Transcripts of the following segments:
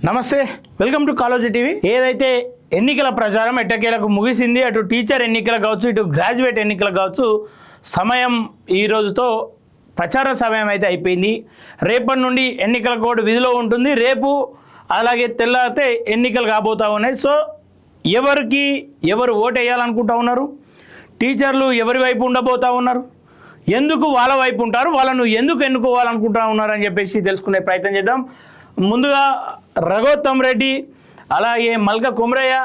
నమస్తే, welcome to college TV. ఏదైతే ఎన్నికల ప్రచారం ఎట్టకేలకు ముగిసింది, అటు టీచర్ ఎన్నికలు కావచ్చు, ఇటు గ్రాడ్యుయేట్ ఎన్నికలు కావచ్చు, సమయం ఈ రోజుతో ప్రచార సమయం అయితే అయిపోయింది. రేపటి నుండి ఎన్నికల కోడ్ విధిలో ఉంటుంది. రేపు అలాగే తెల్లారితే ఎన్నికలు కాబోతూ ఉన్నాయి. సో ఎవరు ఓటు వేయాలనుకుంటా ఉన్నారు, టీచర్లు ఎవరి వైపు ఉండబోతూ ఉన్నారు, ఎందుకు వాళ్ళ వైపు ఉంటారు, వాళ్ళను ఎందుకు ఎన్నుకోవాలనుకుంటా ఉన్నారు అని చెప్పేసి తెలుసుకునే ప్రయత్నం చేద్దాం. ముందుగా రఘోత్తమ్ రెడ్డి, అలాగే మల్క కుమ్రయ్య,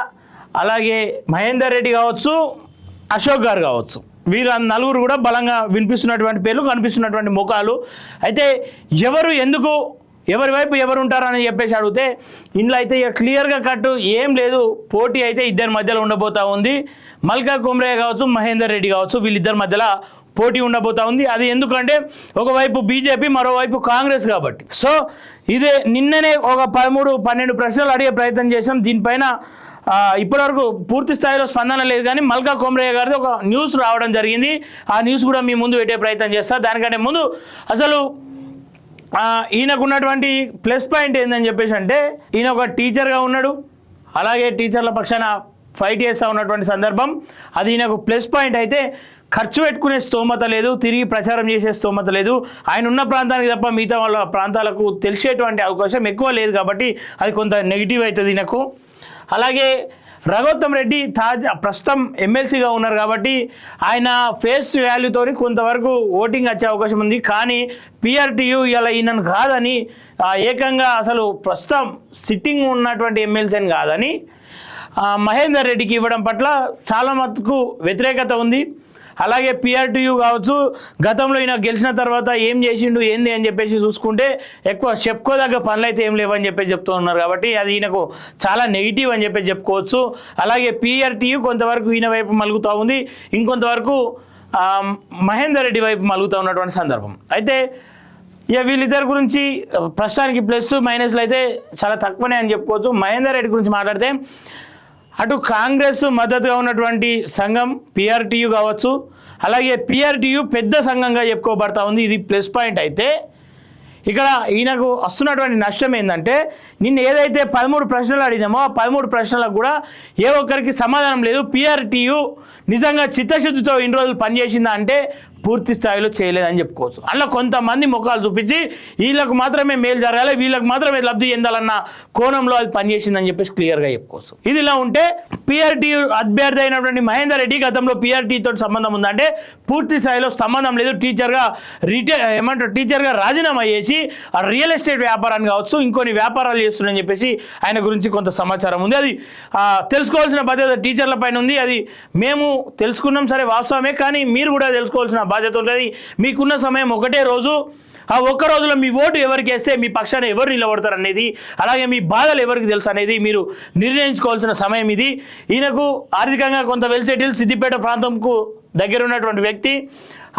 అలాగే మహేందర్ రెడ్డి కావచ్చు, అశోక్ గారు కావచ్చు, వీరు నలుగురు కూడా బలంగా వినిపిస్తున్నటువంటి పేర్లు, కనిపిస్తున్నటువంటి ముఖాలు. అయితే ఎందుకు ఎవరి వైపు ఎవరు ఉంటారని చెప్పేసి అడిగితే ఇందులో అయితే ఇక క్లియర్గా కట్టు ఏం లేదు. పోటీ అయితే ఇద్దరి మధ్యలో ఉండబోతూ ఉంది. మల్క కుమ్రయ్య కావచ్చు, మహేందర్ రెడ్డి కావచ్చు, వీళ్ళిద్దరి మధ్యలో పోటీ ఉండబోతూ ఉంది. అది ఎందుకంటే ఒకవైపు బీజేపీ, మరోవైపు కాంగ్రెస్ కాబట్టి. సో ఇదే నిన్ననే ఒక 13-12 ప్రశ్నలు అడిగే ప్రయత్నం చేశాం. దీనిపైన ఇప్పటివరకు పూర్తి స్థాయిలో స్పందన లేదు. కానీ మల్కా కుమ్రయ్య గారిది ఒక న్యూస్ రావడం జరిగింది. ఆ న్యూస్ కూడా మీ ముందు పెట్టే ప్రయత్నం చేస్తా. దానికంటే ముందు అసలు ఈయనకు ఉన్నటువంటి ప్లస్ పాయింట్ ఏందని చెప్పేసి అంటే, ఈయన ఒక టీచర్గా ఉన్నాడు, అలాగే టీచర్ల పక్షాన ఫైట్ చేస్తూ ఉన్నటువంటి సందర్భం. అది ఈయనకు ప్లస్ పాయింట్. అయితే ఖర్చు పెట్టుకునే స్తోమత లేదు, తిరిగి ప్రచారం చేసే స్తోమత లేదు. ఆయన ఉన్న ప్రాంతానికి తప్ప మిగతా వాళ్ళ ప్రాంతాలకు తెలిసేటువంటి అవకాశం ఎక్కువ లేదు కాబట్టి అది కొంత నెగిటివ్ అవుతుంది ఈయనకు. అలాగే రఘోత్తమ్ రెడ్డి ప్రస్తుతం ఎమ్మెల్సీగా ఉన్నారు కాబట్టి ఆయన ఫేస్ వాల్యూతో కొంతవరకు ఓటింగ్ వచ్చే అవకాశం ఉంది. కానీ పిఆర్టీయూ ఇలా ఈయనను కాదని, ఏకంగా అసలు ప్రస్తుతం సిట్టింగ్ ఉన్నటువంటి ఎమ్మెల్సీ అని కాదని మహేందర్ రెడ్డికి ఇవ్వడం పట్ల చాలా మటుకు వ్యతిరేకత ఉంది. అలాగే పిఆర్టీయూ కావచ్చు, గతంలో ఈయన గెలిచిన తర్వాత ఏం చేసిండు ఏంది అని చెప్పేసి చూసుకుంటే ఎక్కువ చెప్పుకోదగ్గ పనులు అయితే ఏం లేవని చెప్పేసి చెప్తూ ఉన్నారు. కాబట్టి అది ఈయనకు చాలా నెగిటివ్ అని చెప్పేసి చెప్పుకోవచ్చు. అలాగే పిఆర్టీయూ కొంతవరకు ఈయన వైపు మలుగుతూ ఉంది, ఇంకొంతవరకు మహేందర్ రెడ్డి వైపు మలుగుతూ ఉన్నటువంటి సందర్భం. అయితే ఇక వీళ్ళిద్దరి గురించి ప్రస్తుతానికి ప్లస్ మైనస్లు అయితే చాలా తక్కువనే అని చెప్పుకోవచ్చు. మహేందర్ రెడ్డి గురించి మాట్లాడితే అటు కాంగ్రెస్ మద్దతుగా ఉన్నటువంటి సంఘం పిఆర్టీయూ కావచ్చు, అలాగే పిఆర్టీయూ పెద్ద సంఘంగా చెప్పుకోబడతా ఉంది. ఇది ప్లస్ పాయింట్. అయితే ఇక్కడ ఈయనకు వస్తున్నటువంటి నష్టం ఏంటంటే, నిన్న ఏదైతే 13 ప్రశ్నలు అడిగినామో ఆ 13 ప్రశ్నలకు కూడా ఏ ఒక్కరికి సమాధానం లేదు. పిఆర్టీయూ నిజంగా చిత్తశుద్ధితో ఇన్ని రోజులు పనిచేసిందా అంటే పూర్తి స్థాయిలో చేయలేదని చెప్పుకోవచ్చు. అలా కొంతమంది ముఖాలు చూపించి వీళ్ళకు మాత్రమే మేలు జరగాలి, వీళ్ళకి మాత్రమే లబ్ధి చెందాలన్న కోణంలో అది పనిచేసిందని చెప్పేసి క్లియర్గా చెప్పుకోవచ్చు. ఇది ఇలా ఉంటే పిఆర్టీయూ అభ్యర్థి అయినటువంటి మహేందర్ రెడ్డి గతంలో పిఆర్టీతో సంబంధం ఉందంటే పూర్తి స్థాయిలో సంబంధం లేదు. టీచర్గా రాజీనామా చేసి ఆ రియల్ ఎస్టేట్ వ్యాపారాన్ని కావచ్చు, ఇంకొన్ని వ్యాపారాలు చేస్తున్నాయని చెప్పేసి ఆయన గురించి కొంత సమాచారం ఉంది. అది తెలుసుకోవాల్సిన బాధ్యత టీచర్ల పైన ఉంది. అది మేము తెలుసుకున్నాం, సరే వాస్తవమే, కానీ మీరు కూడా తెలుసుకోవాల్సిన బాధ్యత ఉంటుంది. మీకున్న సమయం ఒకటే రోజు. ఆ ఒక్క రోజులో మీ ఓటు ఎవరికి వేస్తే మీ పక్షాన ఎవరు నిలబడతారు అనేది, అలాగే మీ బాధలు ఎవరికి తెలుసు అనేది మీరు నిర్ణయించుకోవాల్సిన సమయం ఇది. ఈయనకు ఆర్థికంగా కొంత వెల్ సెటిల్, సిద్దిపేట ప్రాంతంకు దగ్గర ఉన్నటువంటి వ్యక్తి.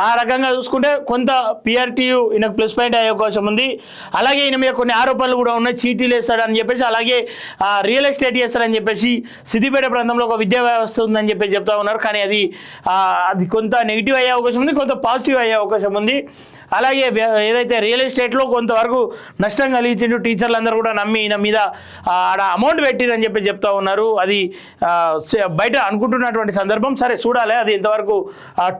ఆ రకంగా చూసుకుంటే కొంత పిఆర్టీయూ ఈయనకు ప్లస్ పాయింట్ అయ్యే అవకాశం ఉంది. అలాగే ఈయన మీద కొన్ని ఆరోపణలు కూడా ఉన్నాయి, చీటీలు వేస్తాడని చెప్పేసి, అలాగే రియల్ ఎస్టేట్ చేస్తాడని చెప్పేసి, సిద్దిపేట ప్రాంతంలో ఒక విద్యా వ్యవస్థ ఉందని చెప్పేసి చెప్తా ఉన్నారు. కానీ అది కొంత నెగిటివ్ అయ్యే అవకాశం ఉంది, కొంత పాజిటివ్ అయ్యే అవకాశం ఉంది. అలాగే ఏదైతే రియల్ ఎస్టేట్లో కొంతవరకు నష్టం కలిగించిండు, టీచర్లందరూ కూడా నమ్మి ఈయన మీద ఆడ అమౌంట్ పెట్టిరని చెప్పి చెప్తా ఉన్నారు. అది బయట అనుకుంటున్నటువంటి సందర్భం. సరే చూడాలి అది ఎంతవరకు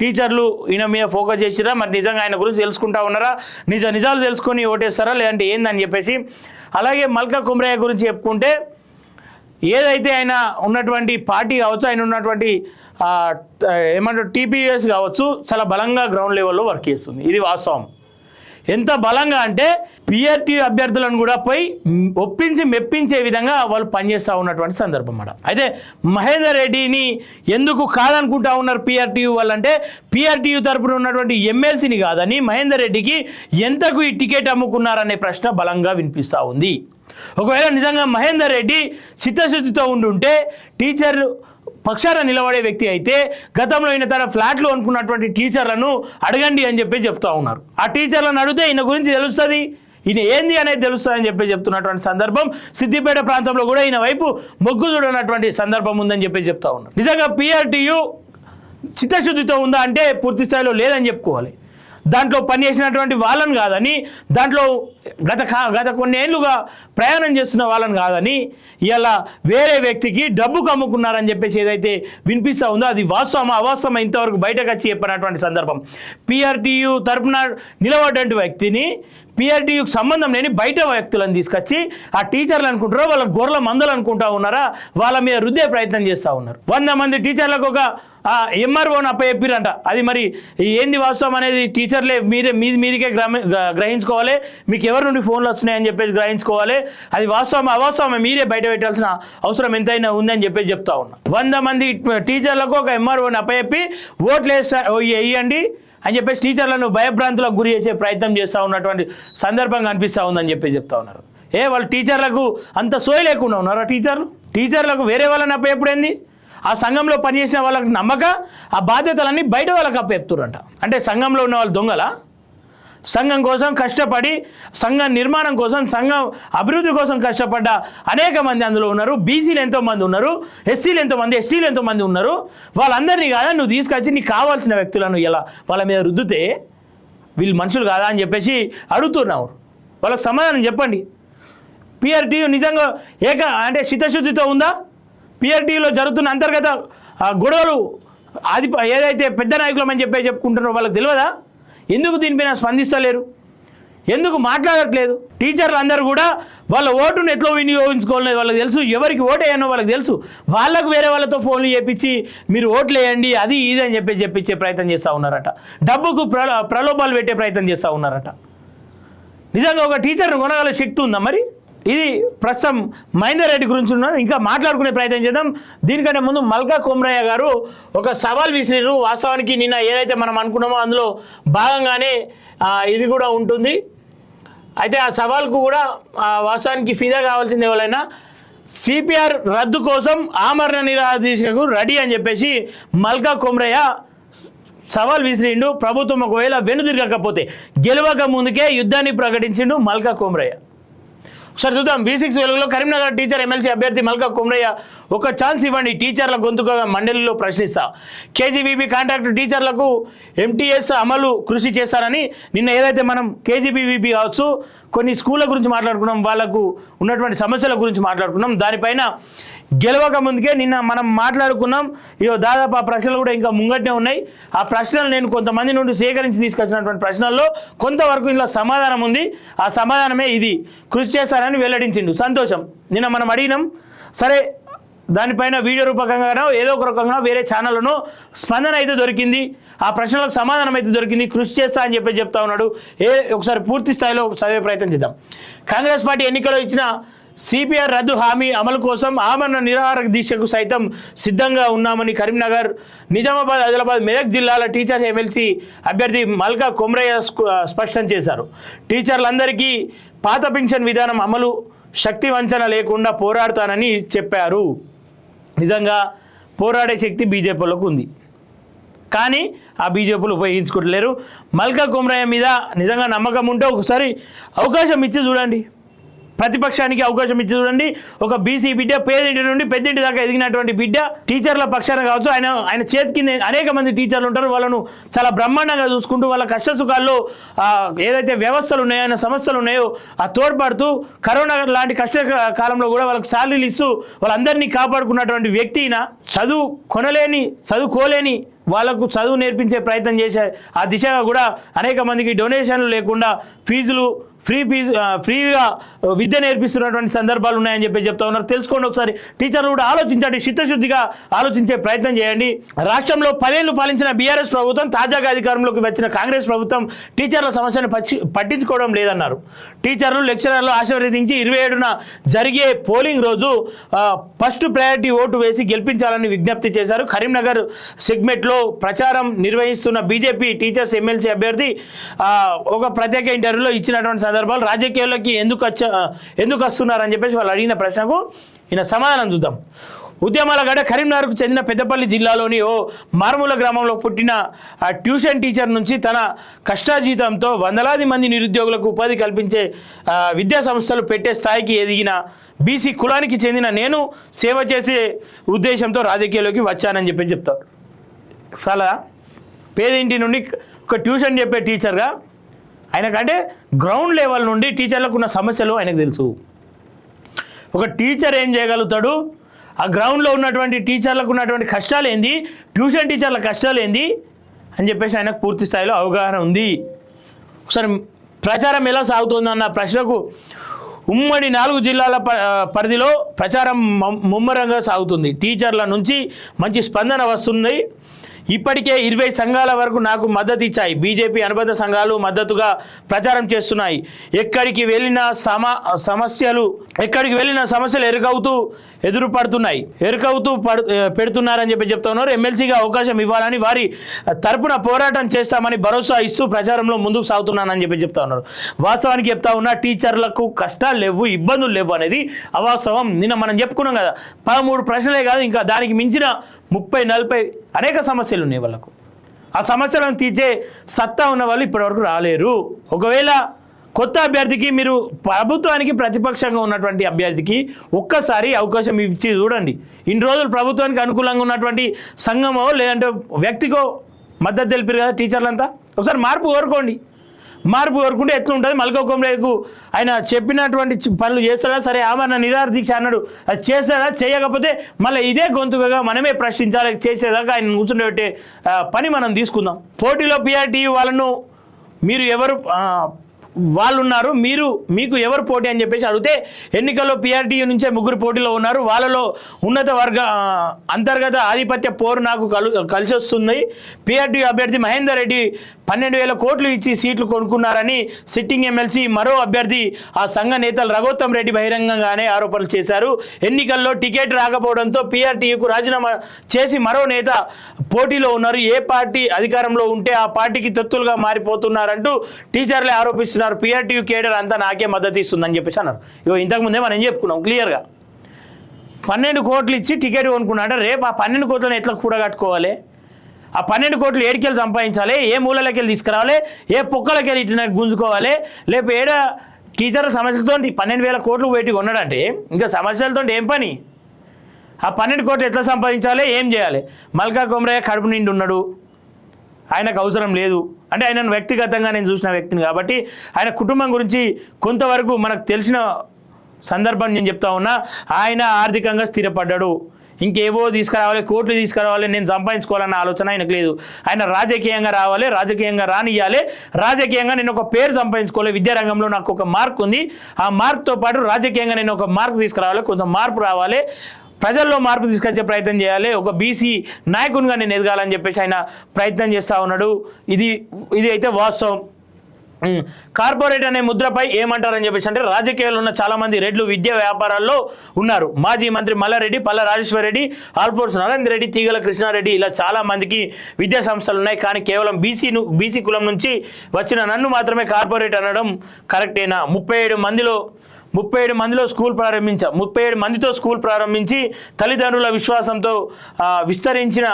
టీచర్లు ఈయన మీద ఫోకస్ చేసిరా, మరి నిజంగా ఆయన గురించి తెలుసుకుంటా ఉన్నారా, నిజాలు తెలుసుకొని ఓటేస్తారా లేదంటే ఏందని చెప్పేసి. అలాగే మల్కా కుమ్రయ్య గురించి చెప్పుకుంటే ఏదైతే ఆయన ఉన్నటువంటి పార్టీ కావచ్చు, ఆయన ఉన్నటువంటి టీపీఎస్ కావచ్చు, చాలా బలంగా గ్రౌండ్ లెవెల్లో వర్క్ చేస్తుంది. ఇది వాస్తవం. ఎంత బలంగా అంటే పిఆర్టీ అభ్యర్థులను కూడా పోయి ఒప్పించి మెప్పించే విధంగా వాళ్ళు పనిచేస్తూ ఉన్నటువంటి సందర్భం అన్నమాట. అయితే మహేందర్ రెడ్డిని ఎందుకు కాదనుకుంటా ఉన్నారు పిఆర్టీయూ వాళ్ళంటే, పిఆర్టీయూ తరపున ఉన్నటువంటి ఎమ్మెల్సీని కాదని మహేందర్ రెడ్డికి ఎంతకు ఈ టికెట్ అమ్ముకున్నారనే ప్రశ్న బలంగా వినిపిస్తూ ఉంది. ఒకవేళ నిజంగా మహేందర్ రెడ్డి చిత్తశుద్ధితో ఉండుంటే, టీచర్ పక్షాన నిలబడే వ్యక్తి అయితే గతంలో ఈయన తన ఫ్లాట్లు అనుకున్నటువంటి టీచర్లను అడగండి అని చెప్పి చెప్తా ఉన్నారు. ఆ టీచర్లను అడిగితే ఈయన గురించి తెలుస్తుంది, ఈయన ఏంది అనేది తెలుస్తుంది అని చెప్పి చెప్తున్నటువంటి సందర్భం. సిద్దిపేట ప్రాంతంలో కూడా ఈయన వైపు మొగ్గు చూడనటువంటి సందర్భం ఉందని చెప్పి చెప్తా ఉన్నారు. నిజంగా పిఆర్టీయూ చిత్తశుద్ధితో ఉందా అంటే పూర్తి స్థాయిలో లేదని చెప్పుకోవాలి. దాంట్లో పనిచేసినటువంటి వాళ్ళని కాదని, దాంట్లో గత కొన్ని ఏళ్ళుగా ప్రయాణం చేస్తున్న వాళ్ళని కాదని ఇలా వేరే వ్యక్తికి డబ్బు కమ్ముకున్నారని చెప్పేసి ఏదైతే వినిపిస్తూ ఉందో అది వాస్తవమా అవాస్తవమా ఇంతవరకు బయటకు వచ్చి చెప్పినటువంటి సందర్భం. PRTU తరపున నిలబడ్డ వ్యక్తిని PRTUకి సంబంధం లేని బయట వ్యక్తులను తీసుకొచ్చి ఆ టీచర్లు అనుకుంటారో వాళ్ళ గొర్రెల మందలు అనుకుంటా ఉన్నారా, వాళ్ళ మీద రుద్దే ప్రయత్నం చేస్తూ ఉన్నారు. 100 మంది టీచర్లకు ఒక MROని అప్పచెప్పిరంట. అది మరి ఏంది వాస్తవం అనేది టీచర్లే మీరికే గ్రహించుకోవాలి. మీకు ఎవరి నుండి ఫోన్లు వస్తున్నాయని చెప్పేసి గ్రహించుకోవాలి. అది వాస్తవం అవాస్తవమే మీరే బయట పెట్టాల్సిన అవసరం ఎంతైనా ఉందని చెప్పేసి చెప్తా ఉన్నా. 100 మంది టీచర్లకు ఒక MROని అప్పచెప్పి ఓట్లు వేయండి అని చెప్పేసి టీచర్లను భయభ్రాంతులకు గురి చేసే ప్రయత్నం చేస్తూ ఉన్నటువంటి సందర్భంగా అనిపిస్తూ ఉందని చెప్పేసి చెప్తా ఉన్నారు. వాళ్ళు టీచర్లకు అంత సోయి లేకుండా ఉన్నారా? టీచర్లకు వేరే వాళ్ళని అప్పచెప్పుడేంది? ఆ సంఘంలో పనిచేసిన వాళ్ళకి నమ్మక ఆ బాధ్యతలన్నీ బయట వాళ్ళకి అప్పచెప్తురంట. అంటే సంఘంలో ఉన్న వాళ్ళు దొంగలా? సంఘం కోసం కష్టపడి సంఘ నిర్మాణం కోసం సంఘం అభివృద్ధి కోసం కష్టపడ్డ అనేక మంది అందులో ఉన్నారు. బీసీలు ఎంతోమంది ఉన్నారు, ఎస్సీలు ఎంతోమంది, ఎస్టీలు ఎంతోమంది ఉన్నారు. వాళ్ళందరినీ కాదా నువ్వు తీసుకొచ్చి నీకు కావాల్సిన వ్యక్తులను ఇలా వాళ్ళ మీద రుద్దితే వీళ్ళు మనుషులు కాదా అని చెప్పేసి అడుగుతున్నావు. వాళ్ళకి సమాధానం చెప్పండి. PRTU నిజంగా అంటే చిత్తశుద్ధితో ఉందా? PRTUలో జరుగుతున్న అంతర్గత గొడవలు అది ఏదైతే పెద్ద నాయకులమని చెప్పుకుంటున్నారో వాళ్ళకి తెలియదా? ఎందుకు దీనిపైన స్పందిస్తలేరు? ఎందుకు మాట్లాడట్లేదు? టీచర్లు అందరూ కూడా వాళ్ళ ఓటును ఎట్లా వినియోగించుకోవాలని వాళ్ళకి తెలుసు, ఎవరికి ఓటు వేయనో వాళ్ళకి తెలుసు. వాళ్ళకు వేరే వాళ్ళతో ఫోన్లు చేపించి మీరు ఓట్లు వేయండి అది ఇది అని చెప్పించే ప్రయత్నం చేస్తూ ఉన్నారట. డబ్బుకు ప్రలోభాలు పెట్టే ప్రయత్నం చేస్తూ ఉన్నారట. నిజంగా ఒక టీచర్ను కొనగల శక్తి ఉందా మరి? ఇది ప్రస్తుతం మహేందర్ రెడ్డి గురించి ఉన్నారు. ఇంకా మాట్లాడుకునే ప్రయత్నం చేద్దాం. దీనికంటే ముందు మల్కా కొమరయ్య గారు ఒక సవాల్ విసిరారు. వాస్తవానికి నిన్న ఏదైతే మనం అనుకున్నామో అందులో భాగంగానే ఇది కూడా ఉంటుంది. అయితే ఆ సవాల్కు కూడా వాస్తవానికి ఫిదా కావాల్సింది ఎవరైనా CPR రద్దు కోసం ఆమరణ నిరాహార దీక్షకు రెడీ అని చెప్పేసి మల్కా కొమరయ్య సవాల్ విసిరిండు. ప్రభుత్వం ఒకవేళ వెనుదిరగకపోతే గెలవక ముందుకే యుద్ధాన్ని ప్రకటించిండు మల్కా కొమరయ్య. ఒకసారి చూద్దాం. V6 వెలుగులో కరీంనగర్ టీచర్ ఎమ్మెల్సీ అభ్యర్థి మల్కా కొమరయ్య ఒక ఛాన్స్ ఇవ్వండి, టీచర్ల గొంతుగా మండలిలో ప్రశ్నిస్తా. KGBB కాంట్రాక్ట్ టీచర్లకు MTS అమలు కృషి చేస్తారని నిన్న ఏదైతే మనం KGBB కావచ్చు కొన్ని స్కూళ్ళ గురించి మాట్లాడుకున్నాం, వాళ్ళకు ఉన్నటువంటి సమస్యల గురించి మాట్లాడుకున్నాం. దానిపైన గెలవక ముందుకే నిన్న మనం మాట్లాడుకున్నాం. దాదాపు ఆ ప్రశ్నలు కూడా ఇంకా ముంగట్నే ఉన్నాయి. ఆ ప్రశ్నలు నేను కొంతమంది నుండి సేకరించి తీసుకొచ్చినటువంటి ప్రశ్నల్లో కొంతవరకు ఇలా సమాధానం ఉంది. ఆ సమాధానమే ఇది, కృషి చేస్తారని వెల్లడించిండు. సంతోషం. నిన్న మనం అడిగినాం, సరే దానిపైన వీడియో రూపకంగానో ఏదో ఒక రకంగా వేరే ఛానల్లోనో స్పందన అయితే దొరికింది, ఆ ప్రశ్నలకు సమాధానం అయితే దొరికింది. కృషి చేస్తా అని చెప్తా ఉన్నాడు. ఒకసారి పూర్తి స్థాయిలో చదివే ప్రయత్నం చేద్దాం. కాంగ్రెస్ పార్టీ ఎన్నికల్లో ఇచ్చిన CPR రద్దు హామీ అమలు కోసం ఆమరణ నిరాహార దీక్షకు సైతం సిద్ధంగా ఉన్నామని కరీంనగర్, నిజామాబాద్, ఆదిలాబాద్, మెదక్ జిల్లాల టీచర్స్ ఎమ్మెల్సీ అభ్యర్థి మల్కా కొమరయ్య స్పష్టం చేశారు. టీచర్లందరికీ పాత పెన్షన్ విధానం అమలు శక్తి వంచన లేకుండా పోరాడతానని చెప్పారు. నిజంగా పోరాడే శక్తి బీజేపీలకు ఉంది, కానీ ఆ బీజేపీలు ఉపయోగించుకోవట్లేరు. మల్కా కొమరయ్య మీద నిజంగా నమ్మకం ఉంటే ఒకసారి అవకాశం ఇచ్చి చూడండి, ప్రతిపక్షానికి అవకాశం ఇచ్చి చూడండి. ఒక బీసీ బిడ్డ పేదింటి నుండి పెద్దింటి దాకా ఎదిగినటువంటి బిడ్డ టీచర్ల పక్షాన కావచ్చు, ఆయన చేతి కింద అనేక మంది టీచర్లు ఉంటారు. వాళ్ళను చాలా బ్రహ్మాండంగా చూసుకుంటూ వాళ్ళ కష్ట సుఖాల్లో ఏదైతే వ్యవస్థలు ఉన్నాయో అనే సమస్యలు ఉన్నాయో ఆ తోడ్పడుతూ కరోనా లాంటి కష్ట కాలంలో కూడా వాళ్ళకి శాలరీలు ఇస్తూ వాళ్ళందరినీ కాపాడుకున్నటువంటి వ్యక్తిన చదువుకోలేని వాళ్ళకు చదువు నేర్పించే ప్రయత్నం చేసే ఆ దిశగా కూడా అనేక మందికి డొనేషన్లు లేకుండా ఫ్రీగా విద్య నేర్పిస్తున్నటువంటి సందర్భాలు ఉన్నాయని చెప్తా ఉన్నారు. తెలుసుకోండి ఒకసారి. టీచర్లు కూడా ఆలోచించండి, చిత్తశుద్ధిగా ఆలోచించే ప్రయత్నం చేయండి. రాష్ట్రంలో 10 ఏళ్లు పాలించిన BRS ప్రభుత్వం తాజాగా అధికారంలోకి వచ్చిన కాంగ్రెస్ ప్రభుత్వం టీచర్ల సమస్యను పట్టించుకోవడం లేదన్నారు. టీచర్లు, లెక్చరర్లు ఆశీర్వదించి 27న జరిగే పోలింగ్ రోజు ఫస్ట్ ప్రయారిటీ ఓటు వేసి గెలిపించాలని విజ్ఞప్తి చేశారు. కరీంనగర్ సెగ్మెంట్లో ప్రచారం నిర్వహిస్తున్న బీజేపీ టీచర్స్ ఎమ్మెల్సీ అభ్యర్థి ఒక ప్రత్యేక ఇంటర్వ్యూలో ఇచ్చినటువంటి సందర్భాలు రాజకీయాల్లోకి ఎందుకు వస్తున్నారని చెప్పేసి వాళ్ళు అడిగిన ప్రశ్నకు ఈయన సమాధానం చూద్దాం. ఉద్యమాల గడ కరీంనగర్కు చెందిన పెద్దపల్లి జిల్లాలోని ఓ మారుమూల గ్రామంలో పుట్టిన ట్యూషన్ టీచర్ నుంచి తన కష్టాజీతంతో వందలాది మంది నిరుద్యోగులకు ఉపాధి కల్పించే విద్యా సంస్థలు పెట్టే స్థాయికి ఎదిగిన బీసీ కులానికి చెందిన నేను సేవ చేసే ఉద్దేశంతో రాజకీయాల్లోకి వచ్చానని చెప్తారు. చాలా పేదింటి నుండి ఒక ట్యూషన్ చెప్పే టీచర్గా ఆయనకంటే గ్రౌండ్ లెవెల్ నుండి టీచర్లకు ఉన్న సమస్యలు ఆయనకు తెలుసు. ఒక టీచర్ ఏం చేయగలుగుతాడు, ఆ గ్రౌండ్లో ఉన్నటువంటి టీచర్లకు ఉన్నటువంటి కష్టాలు ఏంది, ట్యూషన్ టీచర్ల కష్టాలు ఏంది అని చెప్పేసి ఆయనకు పూర్తి స్థాయిలో అవగాహన ఉంది. ఒకసారి ప్రచారం ఎలా సాగుతుందన్న ప్రశ్నకు ఉమ్మడి 4 జిల్లాల పరిధిలో ప్రచారం ముమ్మరంగా సాగుతుంది. టీచర్ల నుంచి మంచి స్పందన వస్తుంది. ఇప్పటికే 20 సంఘాల వరకు నాకు మద్దతు ఇచ్చాయి. బీజేపీ అనుబంధ సంఘాలు మద్దతుగా ప్రచారం చేస్తున్నాయి. ఎక్కడికి వెళ్ళిన సమస్యలు పెడుతున్నారని చెప్పి చెప్తా ఉన్నారు. ఎమ్మెల్సీగా అవకాశం ఇవ్వాలని వారి తరపున పోరాటం చేస్తామని భరోసా ఇస్తూ ప్రచారంలో ముందుకు సాగుతున్నానని చెప్పి చెప్తా ఉన్నారు. వాస్తవానికి చెప్తా ఉన్నా, టీచర్లకు కష్టాలు లేవు, ఇబ్బందులు లేవు అనేది అవాస్తవం. నిన్న మనం చెప్పుకున్నాం కదా, 13 ప్రశ్నలే కాదు, ఇంకా దానికి మించిన 30-40 అనేక సమస్యలు ఉన్నాయి వాళ్ళకు. ఆ సమస్యలను తీర్చే సత్తా ఉన్న వాళ్ళు ఇప్పటివరకు రాలేరు. ఒకవేళ కొత్త అభ్యర్థికి, మీరు ప్రభుత్వానికి ప్రతిపక్షంగా ఉన్నటువంటి అభ్యర్థికి ఒక్కసారి అవకాశం ఇచ్చి చూడండి. ఇన్ని రోజులు ప్రభుత్వానికి అనుకూలంగా ఉన్నటువంటి సంఘమో లేదంటే వ్యక్తికో మద్దతు తెలిపారు కదా టీచర్లంతా. ఒకసారి మార్పు కోరుకోండి. మార్పు కోరుకుంటే ఎట్లా ఉంటుంది? మల్కా కొమ్రేకు ఆయన చెప్పినటువంటి పనులు చేస్తాడా? సరే, ఆమె నిరాహార దీక్ష అన్నాడు, అది చేస్తాడా? చేయకపోతే మళ్ళీ ఇదే గొంతుగా మనమే ప్రశ్నించాలి. చేసేదాకా ఆయన కూర్చుండబెట్టే పని మనం తీసుకుందాం. పోటీలో పిఆర్టీయూ వాళ్ళను మీరు ఎవరు వాళ్ళు ఉన్నారు, మీకు ఎవరు పోటీ అని చెప్పేసి అడిగితే, ఎన్నికల్లో పిఆర్టీయూ నుంచే 3 పోటీలో ఉన్నారు. వాళ్ళలో ఉన్నత వర్గ అంతర్గత ఆధిపత్య పోరు నాకు కలిసి వస్తుంది. పిఆర్టీయూ అభ్యర్థి మహేందర్ రెడ్డి 12,000 కోట్లు ఇచ్చి సీట్లు కొనుక్కున్నారని సిట్టింగ్ ఎమ్మెల్సీ మరో అభ్యర్థి ఆ సంఘ నేతలు రఘోత్తమ్ రెడ్డి బహిరంగంగానే ఆరోపణలు చేశారు. ఎన్నికల్లో టికెట్ రాకపోవడంతో పిఆర్టీయూకు రాజీనామా చేసి మరో నేత పోటీలో ఉన్నారు. ఏ పార్టీ అధికారంలో ఉంటే ఆ పార్టీకి తొత్తులుగా మారిపోతున్నారంటూ టీచర్లే ఆరోపిస్తున్నారు. పిఆర్టీయూ కేడర్ అంతా నాకే మద్దతు ఇస్తుందని చెప్పేసి అన్నారు. ఇంతకుముందే మనం ఏం చెప్పుకున్నాం క్లియర్గా, 12 కోట్లు ఇచ్చి టికెట్ కొనుక్కున్నాడు. రేపు ఆ 12 కోట్లను ఎట్లా కూడగట్టుకోవాలి? ఆ 12 కోట్లు ఏడికెళ్ళి సంపాదించాలి? ఏ మూలలకి వెళ్ళి తీసుకురావాలి? ఏ పొక్కలకి వెళ్ళి ఇటు గుంజుకోవాలి? లేపు ఏడ టీచర్ల సమస్యలతో 12,000 కోట్లు పెట్టి కొన్నాడంటే ఇంకా సమస్యలతో ఏం పని? ఆ 12 కోట్లు ఎట్లా సంపాదించాలి? ఏం చేయాలి? మల్కా కొమ్రయ్య కడుపు నిండి ఉన్నాడు, ఆయనకు అవసరం లేదు అంటే, ఆయనను వ్యక్తిగతంగా నేను చూసిన వ్యక్తిని కాబట్టి ఆయన కుటుంబం గురించి కొంతవరకు మనకు తెలిసిన సందర్భం నేను చెప్తా ఉన్నా. ఆయన ఆర్థికంగా స్థిరపడ్డాడు. ఇంకేవో తీసుకురావాలి, కోట్లు తీసుకురావాలి, నేను సంపాదించుకోవాలన్న ఆలోచన ఆయనకు లేదు. ఆయన రాజకీయంగా రావాలి, రాజకీయంగా రానియాలి, రాజకీయంగా నేను ఒక పేరు సంపాదించుకోవాలి. విద్యారంగంలో నాకు ఒక మార్క్ ఉంది, ఆ మార్క్తో పాటు రాజకీయంగా నేను ఒక మార్క్ తీసుకురావాలి, కొంత మార్పు రావాలి, ప్రజల్లో మార్పు తీసుకొచ్చే ప్రయత్నం చేయాలి, ఒక బీసీ నాయకునిగా నేను ఎదగాలని చెప్పేసి ఆయన ప్రయత్నం చేస్తూ ఉన్నాడు. ఇది అయితే వాస్తవం. కార్పొరేట్ అనే ముద్రపై ఏమంటారని చెప్పేసి అంటే, రాజకీయాల్లో ఉన్న చాలామంది రెడ్లు విద్యా వ్యాపారాల్లో ఉన్నారు. మాజీ మంత్రి మల్లారెడ్డి, పల్లా రాజేశ్వర రెడ్డి, ఆల్ఫోర్స్ నరేందర్ రెడ్డి, తీగల కృష్ణారెడ్డి, ఇలా చాలామందికి విద్యా సంస్థలు ఉన్నాయి. కానీ కేవలం బీసీ కులం నుంచి వచ్చిన నన్ను మాత్రమే కార్పొరేట్ అనడం కరెక్టేనా? 37 మందితో స్కూల్ ప్రారంభించి తల్లిదండ్రుల విశ్వాసంతో విస్తరించిన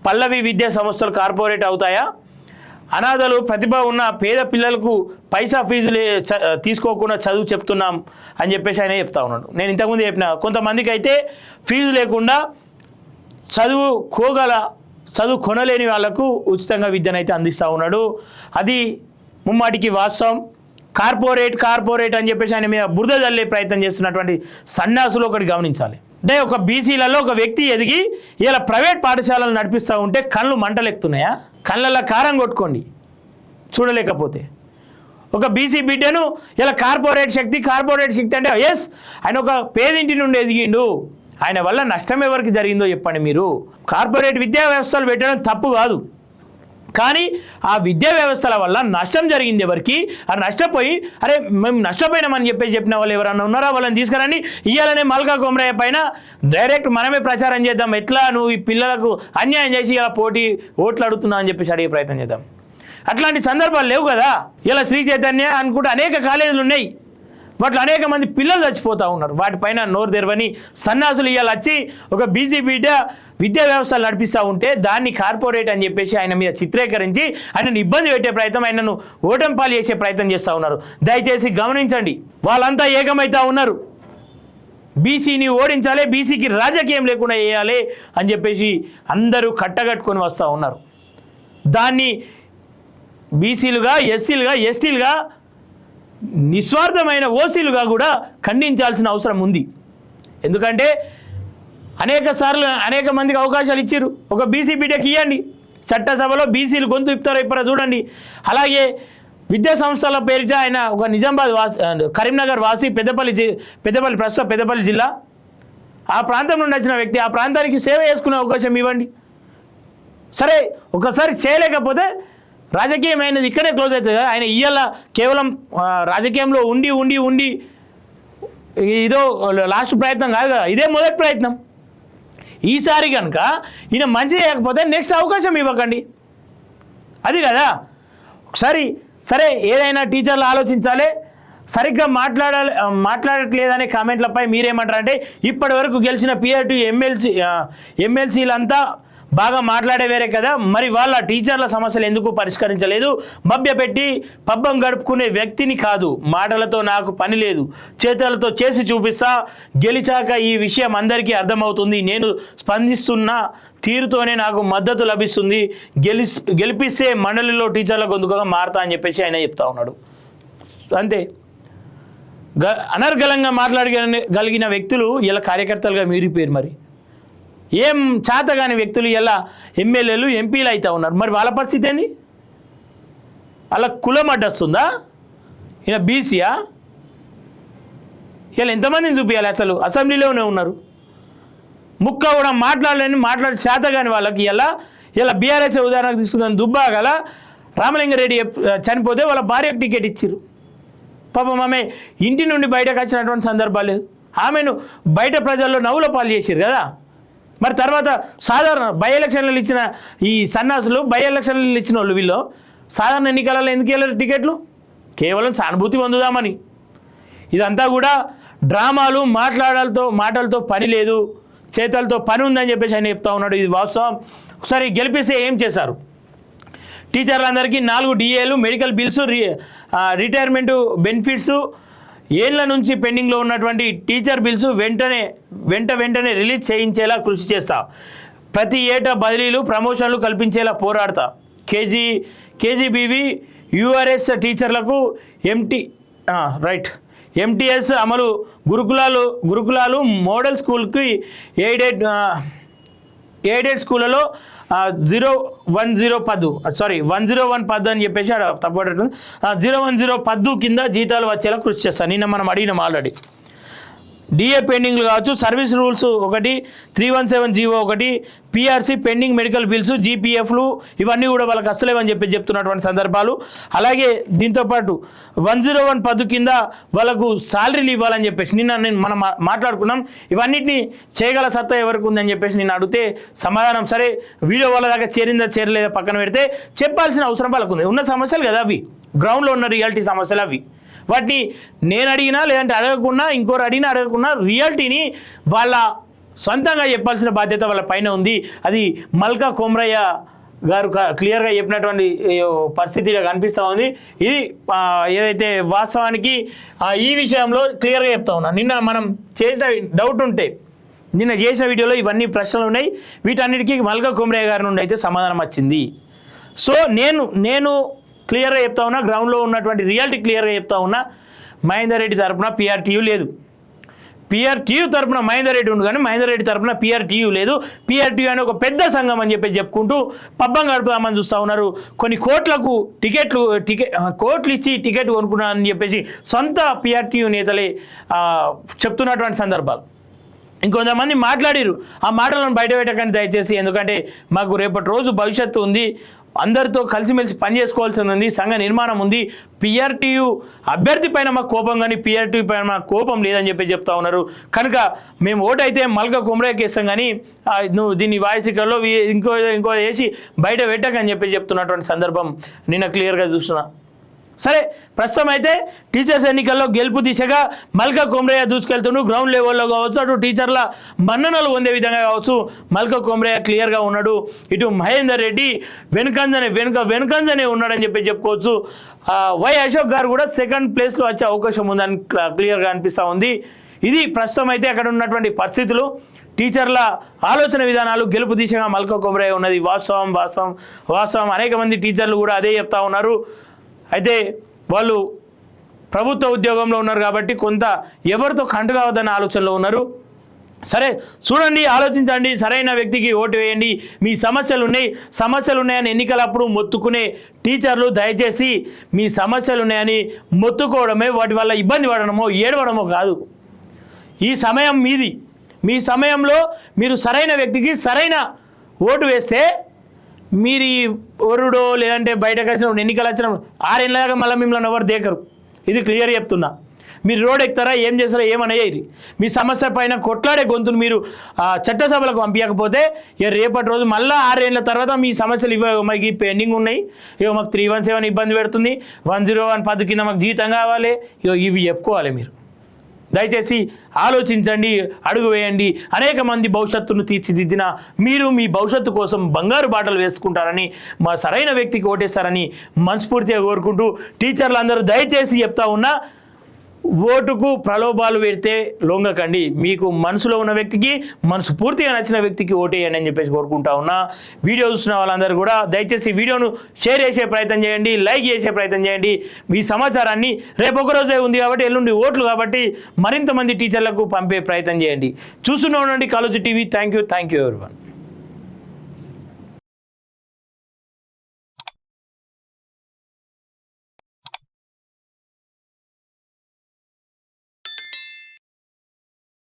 పల్లవి విద్యా సంస్థలు కార్పొరేట్ అవుతాయా? అనాథలు, ప్రతిభ ఉన్న పేద పిల్లలకు పైసా ఫీజులు తీసుకోకుండా చదువు చెప్తున్నాం అని చెప్పేసి ఆయన చెప్తా ఉన్నాడు. నేను ఇంతకుముందు చెప్పిన, కొంతమందికి అయితే ఫీజు లేకుండా చదువు కొనలేని వాళ్లకు ఉచితంగా విద్యను అయితే అందిస్తూ ఉన్నాడు. అది ముమ్మాటికి వాస్తవం. కార్పొరేట్ అని చెప్పేసి ఆయన మీద బురద జల్లే ప్రయత్నం చేస్తున్నటువంటి సన్యాసులు ఒకటి గమనించాలి. అంటే ఒక బీసీలలో ఒక వ్యక్తి ఎదిగి ఇలా ప్రైవేట్ పాఠశాలలు నడిపిస్తూ ఉంటే కళ్ళు మంటలెక్కుతున్నాయా? కళ్ళల్లో కారం కొట్టుకోండి చూడలేకపోతే. ఒక బీసీ బిడ్డను ఇలా కార్పొరేట్ శక్తి అంటే ఎస్, ఆయన ఒక పేదింటి నుండి ఎదిగిండు, ఆయన వల్ల నష్టం ఎవరికి జరిగిందో చెప్పండి మీరు. కార్పొరేట్ విద్యా వ్యవస్థలు పెట్టడం తప్పు కాదు, కానీ ఆ విద్యా వ్యవస్థల వల్ల నష్టం జరిగింది ఎవరికి? ఆ నష్టపోయి అరే మేము నష్టపోయినామని చెప్పిన వాళ్ళు ఎవరన్నా ఉన్నారా? వాళ్ళని తీసుకురండి. ఇయ్యాలనే మల్కా కొమ్రయ్య పైన డైరెక్ట్ మనమే ప్రచారం చేద్దాం, ఎట్లా నువ్వు ఈ పిల్లలకు అన్యాయం చేసి ఇలా ఓట్లు అడుగుతున్నావు అని చెప్పేసి అడిగే ప్రయత్నం చేద్దాం. అట్లాంటి సందర్భాలు లేవు కదా. ఇలా శ్రీ చైతన్య అనుకుంటే అనేక కాలేజీలు ఉన్నాయి, వాటిలో అనేక మంది పిల్లలు చచ్చిపోతూ ఉన్నారు. వాటిపైన నోరు తెరవని సన్నాసులు ఇవాళ వచ్చి ఒక బీసీ బిడ్డ విద్యా వ్యవస్థలు నడిపిస్తూ ఉంటే దాన్ని కార్పొరేట్ అని చెప్పేసి ఆయన మీద చిత్రీకరించి ఆయనను ఇబ్బంది పెట్టే ప్రయత్నం, ఆయనను ఓటంపాలు చేసే ప్రయత్నం చేస్తూ ఉన్నారు. దయచేసి గమనించండి, వాళ్ళంతా ఏకమైతా ఉన్నారు. బీసీని ఓడించాలి, బీసీకి రాజకీయం లేకుండా వేయాలి అని చెప్పేసి అందరూ కట్టగట్టుకొని వస్తూ ఉన్నారు. దాన్ని బీసీలుగా, ఎస్సీలుగా, ఎస్టీలుగా, నిస్వార్థమైన ఓసీలుగా కూడా ఖండించాల్సిన అవసరం ఉంది. ఎందుకంటే అనేక మందికి అవకాశాలు ఇచ్చారు. ఒక బీసీ బిడ్డకి ఇవ్వండి, చట్టసభలో బీసీలు గొంతు ఇప్పుతారో ఇప్పుడు చూడండి. అలాగే విద్యా సంస్థల పేరిట ఆయన ఒక నిజామాబాద్ వాసి, కరీంనగర్ వాసి, పెద్దపల్లి ప్రస్తుత పెద్దపల్లి జిల్లా, ఆ ప్రాంతం నుండి వచ్చిన వ్యక్తి, ఆ ప్రాంతానికి సేవ చేసుకునే అవకాశం ఇవ్వండి. సరే ఒకసారి చేయలేకపోతే రాజకీయమైనది ఇక్కడే క్లోజ్ అవుతుంది కదా. ఆయన ఇయ్యాల కేవలం రాజకీయంలో ఉండి ఇదో లాస్ట్ ప్రయత్నం కాదు కదా, ఇదే మొదటి ప్రయత్నం. ఈసారి కనుక ఈయన మంచి చేయకపోతే నెక్స్ట్ అవకాశం ఇవ్వకండి, అది కదా. ఒకసారి సరే ఏదైనా టీచర్లు ఆలోచించాలి, సరిగ్గా మాట్లాడట్లేదనే కామెంట్లపై మీరేమంటారంటే ఇప్పటి వరకు గెలిచిన పిఆర్2 ఎమ్మెల్సీలంతా బాగా మాట్లాడే వేరే కదా, మరి వాళ్ళ టీచర్ల సమస్యలు ఎందుకు పరిష్కరించలేదు? మభ్యపెట్టి పబ్బం గడుపుకునే వ్యక్తిని కాదు, మాటలతో నాకు పని లేదు, చేతులతో చేసి చూపిస్తా, గెలిచాక ఈ విషయం అందరికీ అర్థమవుతుంది, నేను స్పందిస్తున్న తీరుతోనే నాకు మద్దతు లభిస్తుంది, గెలిపిస్తే మండలిలో టీచర్ల గొంతుకగా మారతా అని చెప్పేసి ఆయన చెప్తా ఉన్నాడు. అంతే, అనర్గళంగా మాట్లాడగలిగిన వ్యక్తులు ఇలా కార్యకర్తలుగా మీరిపోయారు. మరి ఏం చేతగాని వ్యక్తులు ఇలా ఎమ్మెల్యేలు, ఎంపీలు అయితే ఉన్నారు. మరి వాళ్ళ పరిస్థితి ఏంది? అలా కులం అడ్డొస్తుందా? ఇలా బీసీయా? ఇలా ఎంతమందిని చూపించాలి? అసలు అసెంబ్లీలోనే ఉన్నారు, ముక్క కూడా మాట్లాడి చేతగాని వాళ్ళకి ఇలా బీఆర్ఎస్ ఉదాహరణకు తీసుకుందాం. దుబ్బాకల రామలింగారెడ్డి చనిపోతే వాళ్ళ భార్యకు టికెట్ ఇచ్చారు. పాపం ఆమె ఇంటి నుండి బయటకు వచ్చినటువంటి సందర్భాలు, ఆమెను బయట ప్రజల్లో నవ్వుల పాలు చేశారు కదా. మరి తర్వాత సాధారణ బై ఎలక్షన్లు ఇచ్చిన ఈ సన్నాసులు, బై ఎలక్షన్లు ఇచ్చిన వాళ్ళు వీళ్ళు సాధారణ ఎన్నికలలో ఎందుకు వెళ్ళారు టికెట్లు? కేవలం సానుభూతి పొందుదామని. ఇదంతా కూడా డ్రామాలు, మాటలతో పని లేదు, చేతలతో పని ఉందని చెప్పేసి ఆయన చెప్తా ఉన్నాడు. ఇది వాస్తవం. ఒకసారి గెలిపిస్తే ఏం చేశారు? టీచర్లందరికీ 4 DAలు, మెడికల్ బిల్స్, రిటైర్మెంట్ బెనిఫిట్స్, ఏళ్ల నుంచి పెండింగ్లో ఉన్నటువంటి టీచర్ బిల్స్ వెంటనే రిలీజ్ చేయించేలా కృషి చేస్తా, ప్రతి ఏటా బదిలీలు, ప్రమోషన్లు కల్పించేలా పోరాడతా, కేజీబీవీ యూఆర్ఎస్ టీచర్లకు ఎంటీఎస్ అమలు, గురుకులాలు మోడల్ స్కూల్కి ఎయిడెడ్ స్కూళ్ళలో 101 పద్దు అని చెప్పేసి తప్పబడి 010 పద్దు కింద జీతాలు వచ్చేలా కృషి చేస్తాను. నిన్న మనం అడిగినాం ఆల్రెడీ. డిఏ పెండింగ్లు కావచ్చు, service rules 1, 317 GO 1, PRC pending medical bills, జీపీఎఫ్లు ఇవన్నీ కూడా వాళ్ళకి అసలేవని చెప్తున్నటువంటి సందర్భాలు. అలాగే దీంతోపాటు 101 పద్దు కింద వాళ్ళకు శాలరీలు ఇవ్వాలని చెప్పేసి మనం మాట్లాడుకున్నాం. ఇవన్నిటిని చేయగల సత్తా ఎవరికి ఉందని చెప్పేసి నేను అడిగితే సమాధానం సరే వీడియో వాళ్ళ దాకా చేరిందా చేరలేదా పక్కన పెడితే చెప్పాల్సిన అవసరం వాళ్ళకు ఉంది. ఉన్న సమస్యలు కదా అవి, గ్రౌండ్లో ఉన్న రియాలిటీ సమస్యలు అవి. వాటిని నేను అడిగినా లేదంటే అడగకుండా ఇంకోరు అడగకుండా రియాలిటీని వాళ్ళ సొంతంగా చెప్పాల్సిన బాధ్యత వాళ్ళ పైన ఉంది. అది మల్కా కొమ్రయ్య గారు క్లియర్గా చెప్పినటువంటి పరిస్థితిగా కనిపిస్తూ ఉంది. ఇది ఏదైతే వాస్తవానికి ఈ విషయంలో క్లియర్గా చెప్తా ఉన్నా. నిన్న మనం చేసిన డౌట్ ఉంటే నిన్న చేసిన వీడియోలో ఇవన్నీ ప్రశ్నలు ఉన్నాయి. వీటన్నిటికీ మల్కా కొమ్రయ్య గారి నుండి అయితే సమాధానం వచ్చింది. సో నేను క్లియర్గా చెప్తా ఉన్నా, గ్రౌండ్లో ఉన్నటువంటి రియాలిటీ క్లియర్గా చెప్తా ఉన్నా. మహేందర్ రెడ్డి తరఫున పిఆర్టీయూ లేదు, పిఆర్టీయూ తరఫున మహేందర్ రెడ్డి ఉండు కానీ మహేందర్ రెడ్డి తరఫున పిఆర్టీయూ లేదు. పిఆర్టీయూ అని ఒక పెద్ద సంఘం అని చెప్పి చెప్పుకుంటూ పబ్బం గడుపుదామని చూస్తూ ఉన్నారు. కొన్ని కోట్లు ఇచ్చి టికెట్ కొనుక్కున్నారని చెప్పేసి సొంత పిఆర్టీయూ నేతలే చెప్తున్నటువంటి సందర్భాలు. ఇంకొంతమంది మాట్లాడారు, ఆ మాటలను బయట పెట్టకండి దయచేసి, ఎందుకంటే మాకు రేపటి రోజు భవిష్యత్తు ఉంది, అందరితో కలిసిమెలిసి పనిచేసుకోవాల్సి ఉంది, సంఘ నిర్మాణం ఉంది, పిఆర్టీయూ అభ్యర్థి పైన మాకు కోపం కానీ పిఆర్టీయూ పైన మాకు కోపం లేదని చెప్పి చెప్తా ఉన్నారు. కనుక మేము ఓటు అయితే మల్కా కొమ్రయ్యకి వేస్తాం కానీ నువ్వు దీన్ని వాయిస్ రికార్డులో ఇంకో వేసి బయట పెట్టకని చెప్పి చెప్తున్నటువంటి సందర్భం నిన్న క్లియర్గా చూస్తున్నా. సరే ప్రస్తుతం అయితే టీచర్స్ ఎన్నికల్లో గెలుపు దిశగా మల్కా కొమ్రయ్య దూసుకెళ్తుండు. గ్రౌండ్ లెవెల్లో కావచ్చు, అటు టీచర్ల మన్ననలు పొందే విధంగా కావచ్చు మల్కా కొమ్రయ్య క్లియర్గా ఉన్నాడు. ఇటు మహేందర్ రెడ్డి వెనుకంజనే ఉన్నాడని చెప్పి చెప్పుకోవచ్చు. వై అశోక్ గారు కూడా సెకండ్ ప్లేస్లో వచ్చే అవకాశం ఉందని క్లియర్గా అనిపిస్తూ ఉంది. ఇది ప్రస్తుతం అయితే అక్కడ ఉన్నటువంటి పరిస్థితులు. టీచర్ల ఆలోచన విధానాలు గెలుపు దిశగా మల్క కొమరే ఉన్నది. వాస్తవం వాస్తవం వాస్తవం. అనేక మంది టీచర్లు కూడా అదే చెప్తా ఉన్నారు. అయితే వాళ్ళు ప్రభుత్వ ఉద్యోగంలో ఉన్నారు కాబట్టి కొంత ఎవరితో కంటు కావద్దన్న ఆలోచనలో ఉన్నారు. సరే చూడండి, ఆలోచించండి, సరైన వ్యక్తికి ఓటు వేయండి. మీ సమస్యలు ఉన్నాయని ఎన్నికలప్పుడు మొత్తుకునే టీచర్లు దయచేసి మీ సమస్యలు ఉన్నాయని మొత్తుకోవడమే, వాటి వల్ల ఇబ్బంది పడడమో ఏడవడమో కాదు. ఈ సమయం మీది. మీ సమయంలో మీరు సరైన వ్యక్తికి సరైన ఓటు వేస్తే మీరు ఈ ఒరుడో లేదంటే బయటకు వచ్చిన ఎన్నికలు వచ్చిన 6 ఏళ్ళ దాకా మళ్ళీ మిమ్మల్ని ఎవరు దేకరు. ఇది క్లియర్ చెప్తున్నా. మీరు రోడ్ ఎక్కుతారా, ఏం చేస్తారా, ఏమనేది మీ సమస్య పైన కొట్లాడే గొంతును మీరు చట్టసభలకు పంపించకపోతే రేపటి రోజు మళ్ళీ 6 ఏళ్ళ తర్వాత మీ సమస్యలు మాకు పెండింగ్ ఉన్నాయి, మాకు 317 ఇబ్బంది పెడుతుంది, 101 పద్ధతి కింద మాకు జీతం కావాలి, ఇవి చెప్పుకోవాలి. మీరు దయచేసి ఆలోచించండి, అడుగు వేయండి. అనేక మంది భవిష్యత్తును తీర్చిదిద్దిన మీరు మీ భవిష్యత్తు కోసం బంగారు బాటలు వేసుకుంటారని, మా సరైన వ్యక్తికి ఓటేస్తారని మనస్ఫూర్తిగా కోరుకుంటూ టీచర్లు అందరూ దయచేసి చెప్తా ఉన్నా, ఓటుకు ప్రలోభాలు పెడితే లొంగకండి. మీకు మనసులో ఉన్న వ్యక్తికి, మనసు పూర్తిగా నచ్చిన వ్యక్తికి ఓటేయండి అని చెప్పేసి కోరుకుంటా ఉన్నా. వీడియో చూసిన వాళ్ళందరూ కూడా దయచేసి వీడియోను షేర్ చేసే ప్రయత్నం చేయండి, లైక్ చేసే ప్రయత్నం చేయండి. మీ సమాచారాన్ని రేపు ఒక రోజే ఉంది కాబట్టి, ఎల్లుండి ఓట్లు కాబట్టి మరింత మంది టీచర్లకు పంపే ప్రయత్నం చేయండి. చూస్తూనే ఉండండి college TV. Thank you everyone.